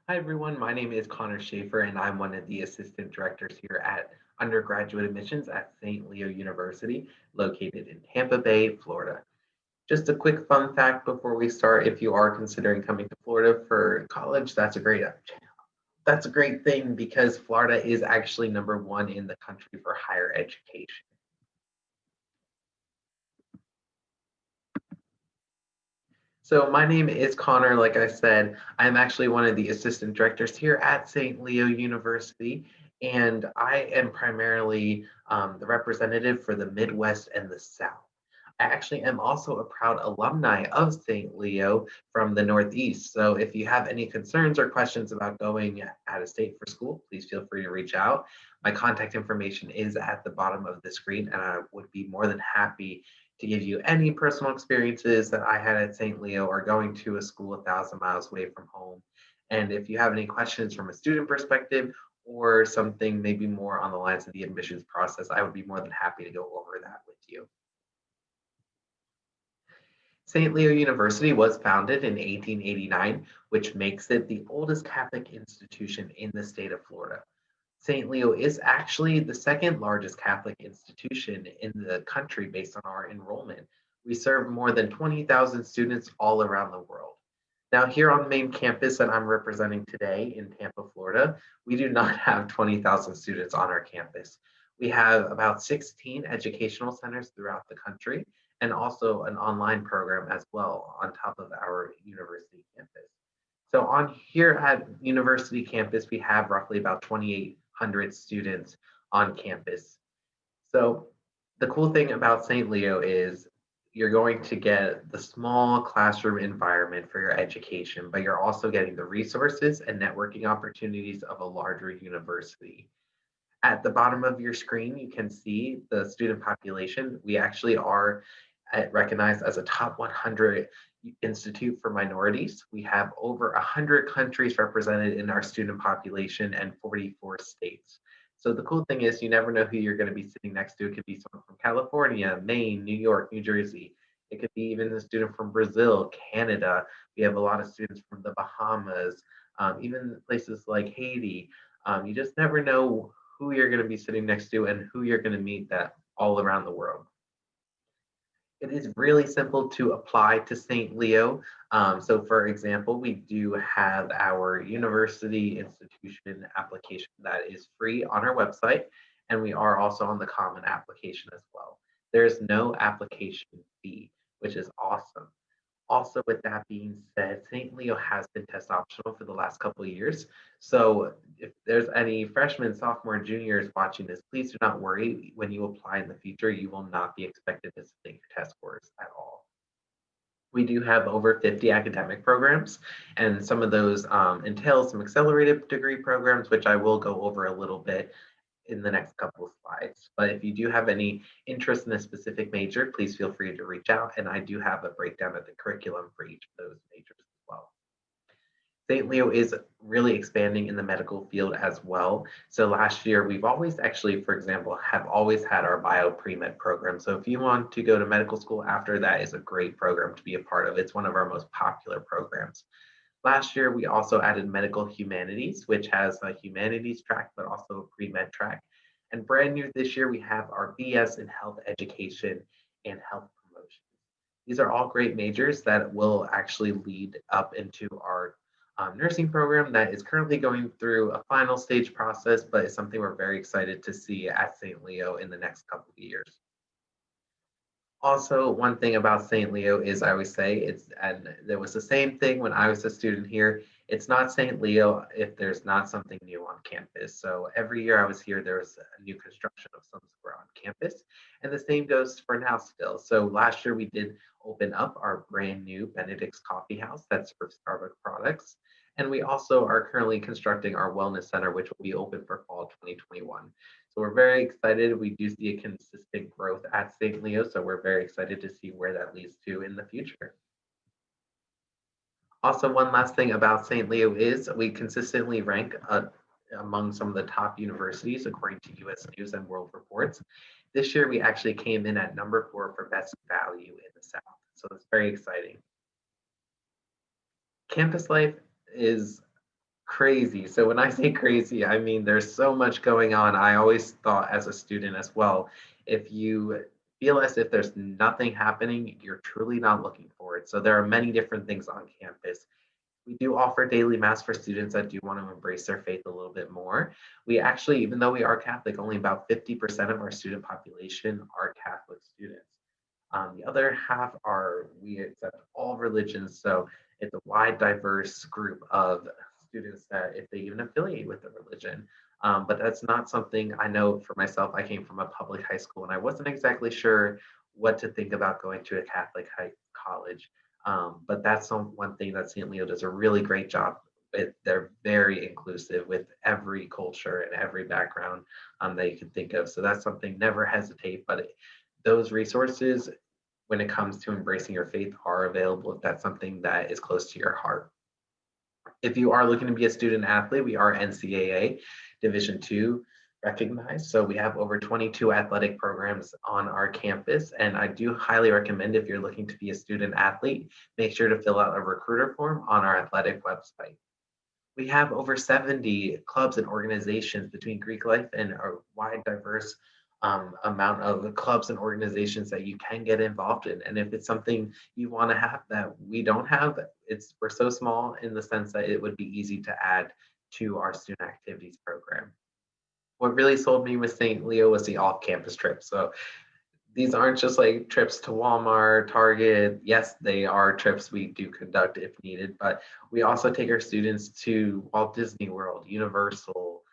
Hi, everyone. My name is Connor Schaefer, and I'm one of the assistant directors here at undergraduate admissions at St. Leo University, located in Tampa Bay, Florida. Just a quick fun fact before we start: if you are considering coming to Florida for college, that's a great thing because Florida is actually number one in the country for higher education. So my name is Connor. Like I said, I'm actually one of the assistant directors here at St. Leo University, and I am primarily the representative for the Midwest and the South. I actually am also a proud alumni of St. Leo from the Northeast. So if you have any concerns or questions about going out of state for school, please feel free to reach out. My contact information is at the bottom of the screen, and I would be more than happy to give you any personal experiences that I had at St. Leo or going to a school 1,000 miles away from home. And if you have any questions from a student perspective or something maybe more on the lines of the admissions process, I would be more than happy to go over that with you. St. Leo University was founded in 1889, which makes it the oldest Catholic institution in the state of Florida. St. Leo is actually the second largest Catholic institution in the country based on our enrollment. We serve more than 20,000 students all around the world. Now, here on the main campus that I'm representing today in Tampa, Florida, we do not have 20,000 students on our campus. We have about 16 educational centers throughout the country and also an online program as well on top of our university campus. So on here at university campus, we have roughly about 2,800 students on campus. So the cool thing about St. Leo is you're going to get the small classroom environment for your education, but you're also getting the resources and networking opportunities of a larger university. At the bottom of your screen, you can see the student population. We actually are recognized as a top 100 institute for minorities. We have over 100 countries represented in our student population and 44 states. So the cool thing is you never know who you're going to be sitting next to. It could be someone from California, Maine, New York, New Jersey. It could be even a student from Brazil, Canada. We have a lot of students from the Bahamas, even places like Haiti. You just never know who you're going to be sitting next to and who you're going to meet that all around the world. It is really simple to apply to St. Leo. So for example, we do have our university institution application that is free on our website, and we are also on the common application as well. There's no application fee, which is awesome. Also, with that being said, St. Leo has been test optional for the last couple of years. So if there's any freshmen, sophomore, juniors watching this, please do not worry. When you apply in the future, you will not be expected to submit your test scores at all. We do have over 50 academic programs, and some of those entail some accelerated degree programs, which I will go over a little bit in the next couple of slides. But if you do have any interest in a specific major, please feel free to reach out. And I do have a breakdown of the curriculum for each of those majors as well. St. Leo is really expanding in the medical field as well. So last year, we've always actually, for example, have always had our bio pre-med program. So if you want to go to medical school after, that is a great program to be a part of. It's one of our most popular programs. Last year, we also added medical humanities, which has a humanities track, but also a pre-med track. And brand new this year, we have our BS in health education and health promotion. These are all great majors that will actually lead up into our nursing program that is currently going through a final stage process, but it's something we're very excited to see at St. Leo in the next couple of years. Also, one thing about St. Leo is I always say it's, and there was the same thing when I was a student here. It's not St. Leo if there's not something new on campus. So every year I was here, there was a new construction of some sort on campus. And the same goes for now still. So last year we did open up our brand new Benedict's Coffee House that serves Starbucks products. And we also are currently constructing our wellness center, which will be open for fall 2021. So we're very excited. We do see a consistent growth at St. Leo, so we're very excited to see where that leads to in the future. Also, one last thing about St. Leo is we consistently rank among some of the top universities according to US News and World Reports. This year, we actually came in at number 4 for best value in the South. So it's very exciting. Campus life is crazy. So when I say crazy, I mean there's so much going on. I always thought as a student as well, if you feel as if there's nothing happening, you're truly not looking for it. So there are many different things on campus. We do offer daily mass for students that do want to embrace their faith a little bit more. We actually, even though we are Catholic, only about 50% of our student population are Catholic students. The other half are we accept all religions, so it's a wide, diverse group of students that if they even affiliate with the religion. But that's not something I know for myself. I came from a public high school and I wasn't exactly sure what to think about going to a Catholic high college. But that's one thing that St. Leo does a really great job with. They're very inclusive with every culture and every background that you can think of. So that's something, never hesitate. But those resources, when it comes to embracing your faith, are available if that's something that is close to your heart. If you are looking to be a student athlete, we are NCAA Division II recognized. So we have over 22 athletic programs on our campus. And I do highly recommend, if you're looking to be a student athlete, make sure to fill out a recruiter form on our athletic website. We have over 70 clubs and organizations between Greek life and a wide, diverse amount of clubs and organizations that you can get involved in. And if it's something you want to have that we don't have, we're so small in the sense that it would be easy to add to our student activities program. What really sold me with St. Leo was the off-campus trip. So these aren't just like trips to Walmart, Target. Yes, they are trips we do conduct if needed, but we also take our students to Walt Disney World, Universal.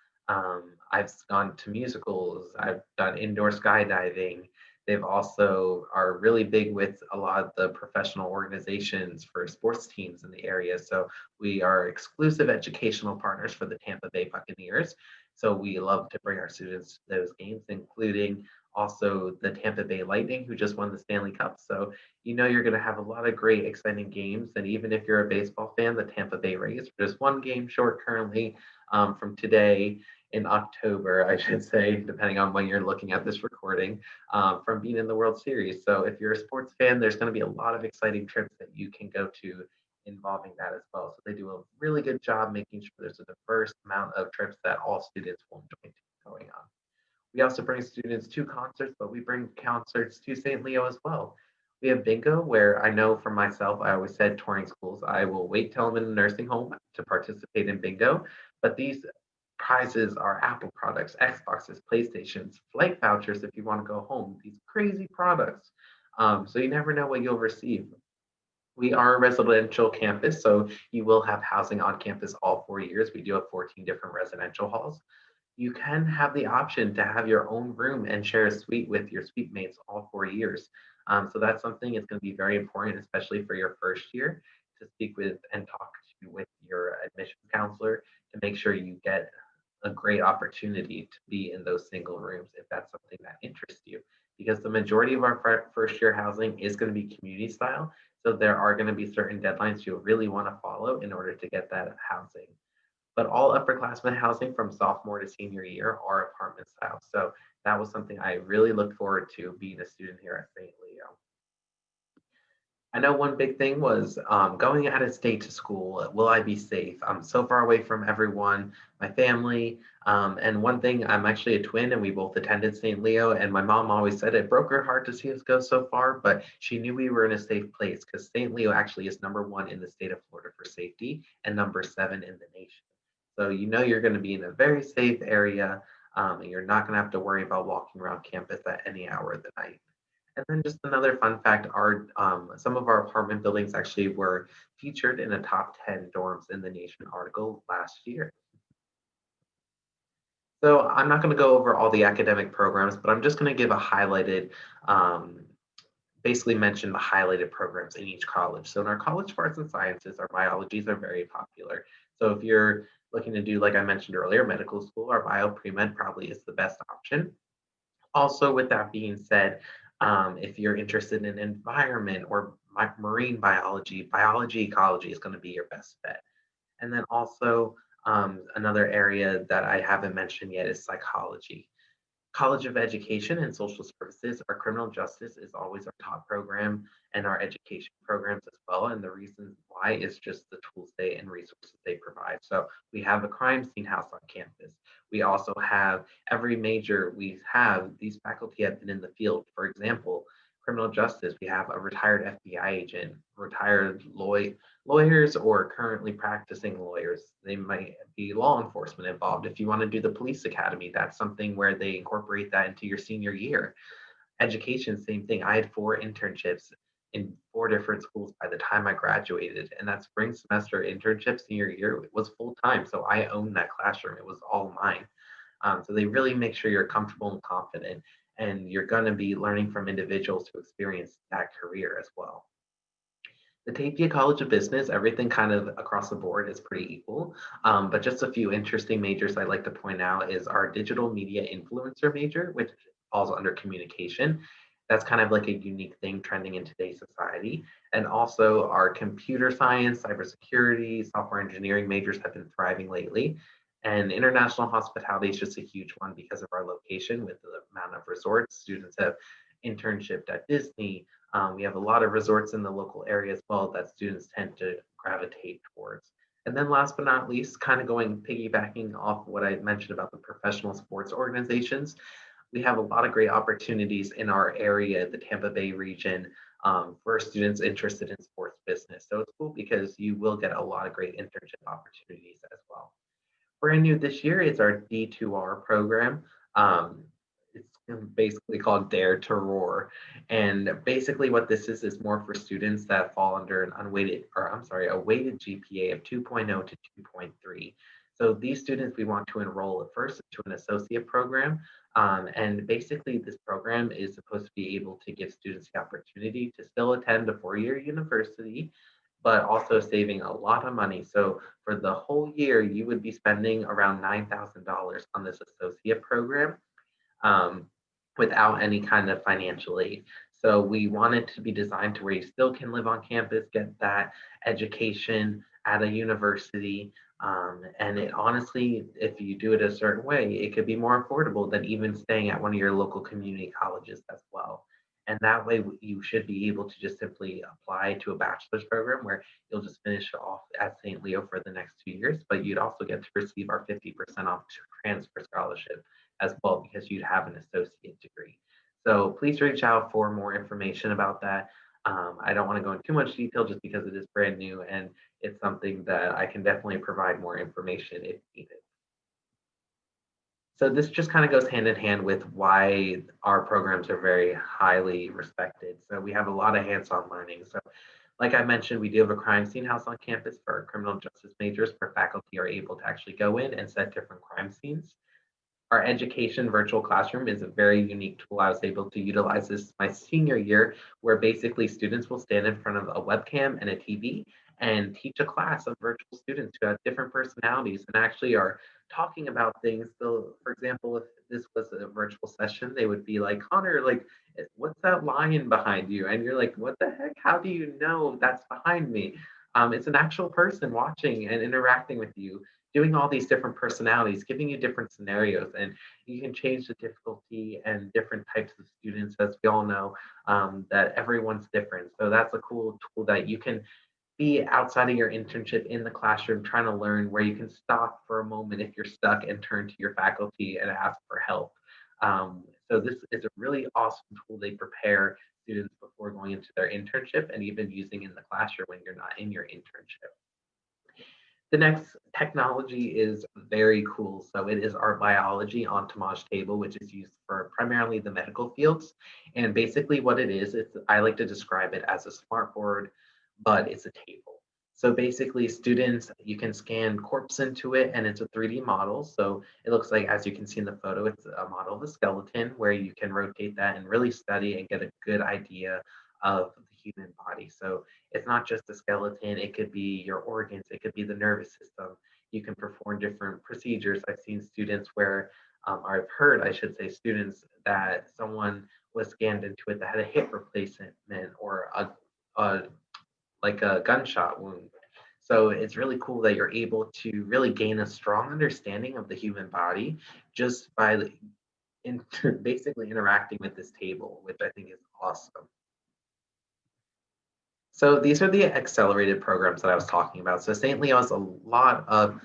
I've gone to musicals. I've done indoor skydiving. They've also are really big with a lot of the professional organizations for sports teams in the area. So we are exclusive educational partners for the Tampa Bay Buccaneers. So we love to bring our students to those games, including also the Tampa Bay Lightning, who just won the Stanley Cup. So you know you're going to have a lot of great, exciting games. And even if you're a baseball fan, the Tampa Bay Rays are just one game short currently from today in October, I should say, depending on when you're looking at this recording, from being in the World Series. So if you're a sports fan, there's going to be a lot of exciting trips that you can go to involving that as well. So they do a really good job making sure there's a diverse amount of trips that all students will enjoy going on. We also bring students to concerts, but we bring concerts to St. Leo as well. We have bingo, where I know for myself, I always said touring schools, I will wait till I'm in a nursing home to participate in bingo. But these prizes are Apple products, Xboxes, PlayStations, flight vouchers if you want to go home, these crazy products. So you never know what you'll receive. We are a residential campus, so you will have housing on campus all 4 years. We do have 14 different residential halls. You can have the option to have your own room and share a suite with your suite mates all 4 years. So that's something it's going to be very important, especially for your first year, to speak with and talk with your admissions counselor to make sure you get a great opportunity to be in those single rooms if that's something that interests you. Because the majority of our first year housing is going to be community style. So there are going to be certain deadlines you'll really want to follow in order to get that housing. But all upperclassmen housing from sophomore to senior year are apartment style. So that was something I really looked forward to being a student here at St. Leo. I know one big thing was going out of state to school. Will I be safe? I'm so far away from everyone, my family. And one thing, I'm actually a twin, and we both attended St. Leo. And my mom always said it broke her heart to see us go so far, but she knew we were in a safe place because St. Leo actually is #1 in the state of Florida for safety and #7 in the nation. So you know you're going to be in a very safe area, and you're not going to have to worry about walking around campus at any hour of the night. And then just another fun fact, our some of our apartment buildings actually were featured in a top 10 dorms in the nation article last year. So I'm not going to go over all the academic programs, but I'm just going to give a highlighted, um, basically mention the highlighted programs in each college. So in our College of Arts and Sciences, our biologies are very popular. So if you're looking to do, like I mentioned earlier, medical school, our bio pre-med probably is the best option. Also, with that being said, if you're interested in environment or marine biology, biology ecology is going to be your best bet. And then also another area that I haven't mentioned yet is psychology. College of Education and Social Services, our criminal justice is always our top program and our education programs as well. And the reason why is just the tools they and resources they provide. So we have a crime scene house on campus. We also have every major we have, these faculty have been in the field. For example, criminal justice, we have a retired FBI agent, retired lawyers, or currently practicing lawyers. They might be law enforcement involved. If you want to do the police academy, that's something where they incorporate that into your senior year. Education, same thing. I had 4 internships in 4 different schools by the time I graduated, and that spring semester internship senior year was full time. So I owned that classroom. It was all mine. So they really make sure you're comfortable and confident, and you're going to be learning from individuals who experience that career as well. The Tapia College of Business, everything kind of across the board is pretty equal. But just a few interesting majors I'd like to point out is our digital media influencer major, which falls under communication. That's kind of like a unique thing trending in today's society. And also our computer science, cybersecurity, software engineering majors have been thriving lately. And international hospitality is just a huge one because of our location with the amount of resorts. Students have internshipped at Disney, we have a lot of resorts in the local area as well that students tend to gravitate towards. And then last but not least, kind of going piggybacking off what I mentioned about the professional sports organizations, we have a lot of great opportunities in our area, the Tampa Bay region, for students interested in sports business. So it's cool because you will get a lot of great internship opportunities as well. Brand new this year is our D2R program. Um, it's basically called Dare to Roar. And basically what this is more for students that fall under an unweighted, or I'm sorry, a weighted GPA of 2.0 to 2.3. So these students we want to enroll at first into an associate program. And basically this program is supposed to be able to give students the opportunity to still attend a 4-year university, but also saving a lot of money. So for the whole year, you would be spending around $9,000 on this associate program, um, without any kind of financial aid. So we want it to be designed to where you still can live on campus, get that education at a university. And it honestly, if you do it a certain way, it could be more affordable than even staying at one of your local community colleges as well. And that way, you should be able to just simply apply to a bachelor's program where you'll just finish off at St. Leo for the next 2 years, but you'd also get to receive our 50% off transfer scholarship as well because you'd have an associate degree. So please reach out for more information about that. I don't want to go into too much detail just because it is brand new and it's something that I can definitely provide more information if needed. So this just kind of goes hand in hand with why our programs are very highly respected. So we have a lot of hands-on learning. So like I mentioned, we do have a crime scene house on campus for our criminal justice majors where faculty are able to actually go in and set different crime scenes. Our education virtual classroom is a very unique tool. I was able to utilize this my senior year, where basically students will stand in front of a webcam and a TV and teach a class of virtual students who have different personalities and actually are talking about things. So, for example, if this was a virtual session, they would be like, Connor, like, what's that lion behind you? And you're like, what the heck? How do you know that's behind me? It's an actual person watching and interacting with you, doing all these different personalities, giving you different scenarios, and you can change the difficulty and different types of students, as we all know, that everyone's different. So that's a cool tool that you can be outside of your internship in the classroom trying to learn where you can stop for a moment if you're stuck and turn to your faculty and ask for help. So this is a really awesome tool. They prepare students before going into their internship and even using in the classroom when you're not in your internship. The next technology is very cool. So it is our biology entomology table, which is used for primarily the medical fields. And basically what it is, it's, I like to describe it as a smart board, but it's a table. So basically students, you can scan corpse into it and it's a 3D model. So it looks like, as you can see in the photo, it's a model of a skeleton where you can rotate that and really study and get a good idea of the human body. So it's not just a skeleton, it could be your organs, it could be the nervous system. You can perform different procedures. I've seen students where, or I've heard, I should say, students that someone was scanned into it that had a hip replacement or a like a gunshot wound. So it's really cool that you're able to really gain a strong understanding of the human body just by in basically interacting with this table, which I think is awesome. So these are the accelerated programs that I was talking about. So St. Leo has a lot of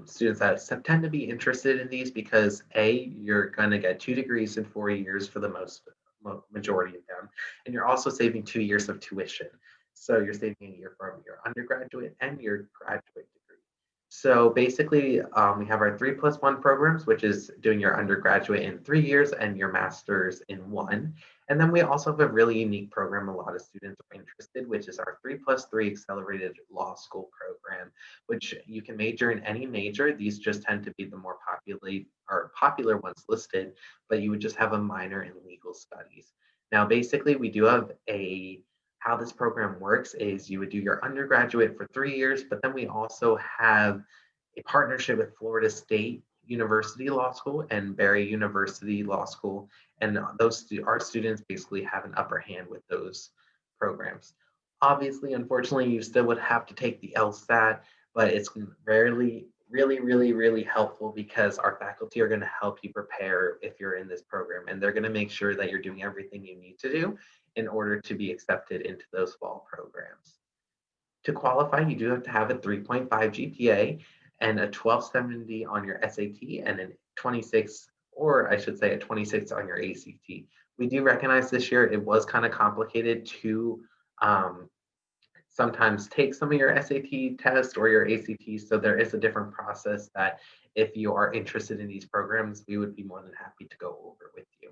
students that tend to be interested in these because you're going to get 2 degrees in 4 years for the majority of them, and you're also saving 2 years of tuition. So you're saving a year from your undergraduate and your graduate degree. So basically, we have our 3+1 programs, which is doing your undergraduate in 3 years and your master's in one. And then we also have a really unique program a lot of students are interested, which is our 3+3 accelerated law school program, which you can major in any major. These just tend to be the more popular ones listed, but you would just have a minor in legal studies. Now, basically, we do have how this program works is you would do your undergraduate for 3 years, but then we also have a partnership with Florida State University Law School and Barry University Law School, and our students basically have an upper hand with those programs. Obviously, unfortunately, you still would have to take the LSAT, but it's really helpful because our faculty are going to help you prepare if you're in this program, and they're going to make sure that you're doing everything you need to do in order to be accepted into those fall programs. To qualify, you do have to have a 3.5 GPA and a 1270 on your SAT and a 26, or I should say a 26 on your ACT. We do recognize this year it was kind of complicated to sometimes take some of your SAT test or your ACT. So there is a different process that if you are interested in these programs, we would be more than happy to go over with you.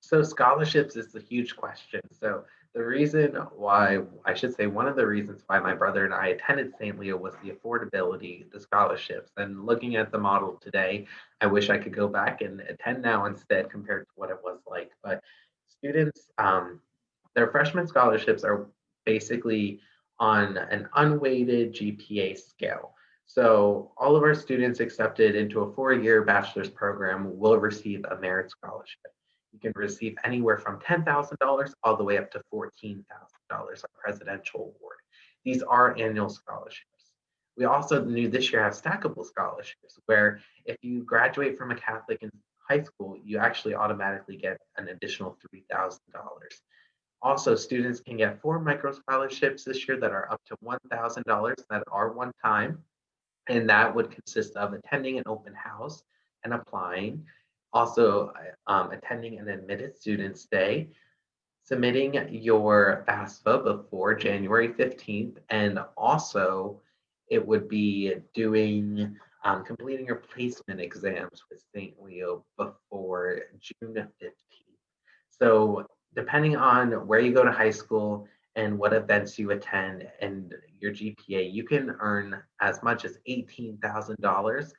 So scholarships is the huge question. So the reason why, I should say, one of the reasons why my brother and I attended St. Leo was the affordability, the scholarships. And looking at the model today, I wish I could go back and attend now instead compared to what it was like. But students, their freshman scholarships are basically on an unweighted GPA scale. So all of our students accepted into a 4-year bachelor's program will receive a merit scholarship. You can receive anywhere from $10,000 all the way up to $14,000, a presidential award. These are annual scholarships. We also new this year have stackable scholarships, where if you graduate from a Catholic in high school, you actually automatically get an additional $3,000. Also, students can get 4 micro scholarships this year that are up to $1,000 that are one time, and that would consist of attending an open house and applying, also attending an admitted students day, submitting your FAFSA before January 15th, and also it would be doing completing your placement exams with St. Leo before June 15th. So depending on where you go to high school and what events you attend and your GPA, you can earn as much as $18,000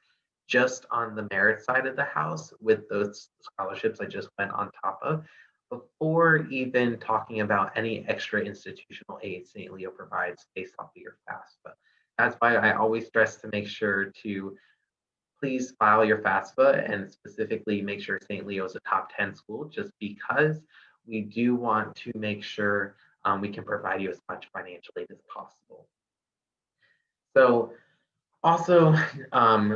just on the merit side of the house with those scholarships I just went on top of, before even talking about any extra institutional aid St. Leo provides based off of your FAFSA. That's why I always stress to make sure to please file your FAFSA and specifically make sure St. Leo is a top 10 school, just because we do want to make sure we can provide you as much financial aid as possible. So also,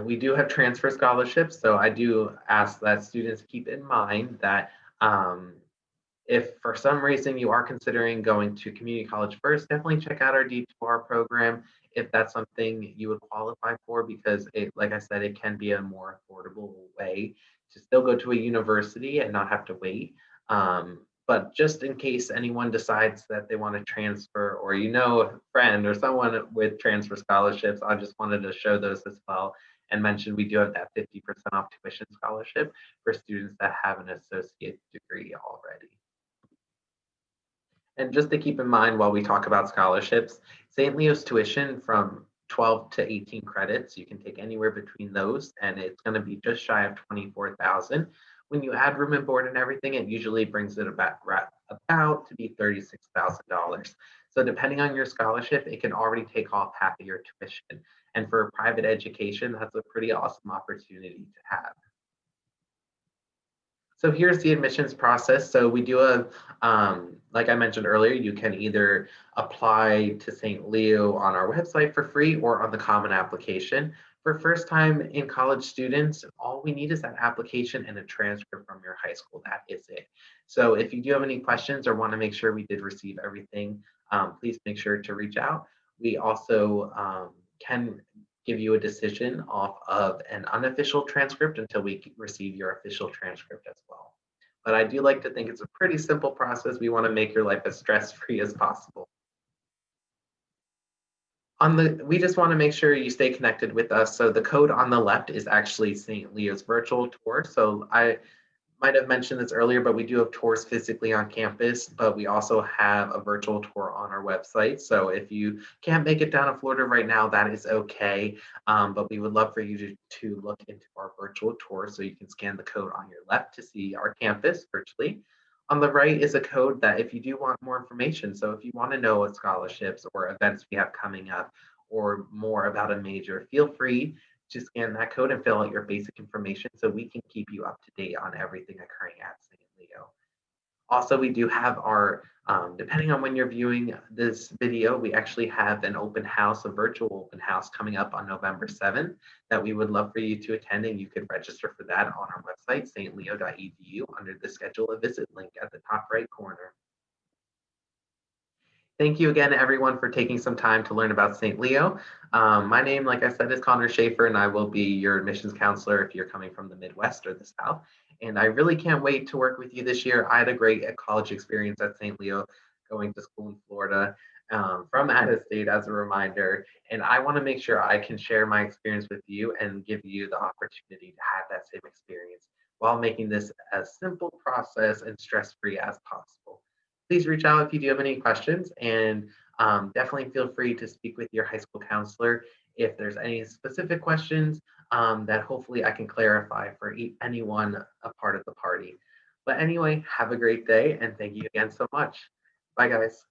we do have transfer scholarships. So I do ask that students keep in mind that if for some reason you are considering going to community college first, definitely check out our D2R program if that's something you would qualify for, because like I said, it can be a more affordable way to still go to a university and not have to wait. But just in case anyone decides that they want to transfer, or a friend or someone with transfer scholarships, I just wanted to show those as well and mention we do have that 50% off tuition scholarship for students that have an associate degree already. And just to keep in mind while we talk about scholarships, St. Leo's tuition from 12 to 18 credits, you can take anywhere between those, and it's going to be just shy of 24,000. When you add room and board and everything, it usually brings it about to be $36,000. So depending on your scholarship, it can already take off half of your tuition. And for private education, that's a pretty awesome opportunity to have. So here's the admissions process. So we do have, like I mentioned earlier, you can either apply to St. Leo on our website for free or on the Common Application. For first time in college students, all we need is that application and a transcript from your high school. That is it. So if you do have any questions or want to make sure we did receive everything, please make sure to reach out. We also can give you a decision off of an unofficial transcript until we receive your official transcript as well. But I do like to think it's a pretty simple process. We want to make your life as stress-free as possible. We just want to make sure you stay connected with us. So the code on the left is actually St. Leo's virtual tour. So I might have mentioned this earlier, but we do have tours physically on campus, but we also have a virtual tour on our website. So if you can't make it down to Florida right now, that is okay. But we would love for you to look into our virtual tour. So you can scan the code on your left to see our campus virtually. On the right is a code that if you do want more information, so if you want to know what scholarships or events we have coming up or more about a major, feel free to scan that code and fill out your basic information so we can keep you up to date on everything occurring at St. Leo. Also, we do have our, depending on when you're viewing this video, we actually have an open house, a virtual open house coming up on November 7th that we would love for you to attend, and you could register for that on our website, stleo.edu, under the schedule a visit link at the top right corner. Thank you again, everyone, for taking some time to learn about St. Leo. My name, like I said, is Connor Schaefer, and I will be your admissions counselor if you're coming from the Midwest or the South. And I really can't wait to work with you this year. I had a great college experience at St. Leo, going to school in Florida from out of state as a reminder. And I want to make sure I can share my experience with you and give you the opportunity to have that same experience while making this as simple process and stress-free as possible. Please reach out if you do have any questions, and definitely feel free to speak with your high school counselor if there's any specific questions that hopefully I can clarify for anyone a part of the party. But anyway, have a great day, and thank you again so much. Bye, guys.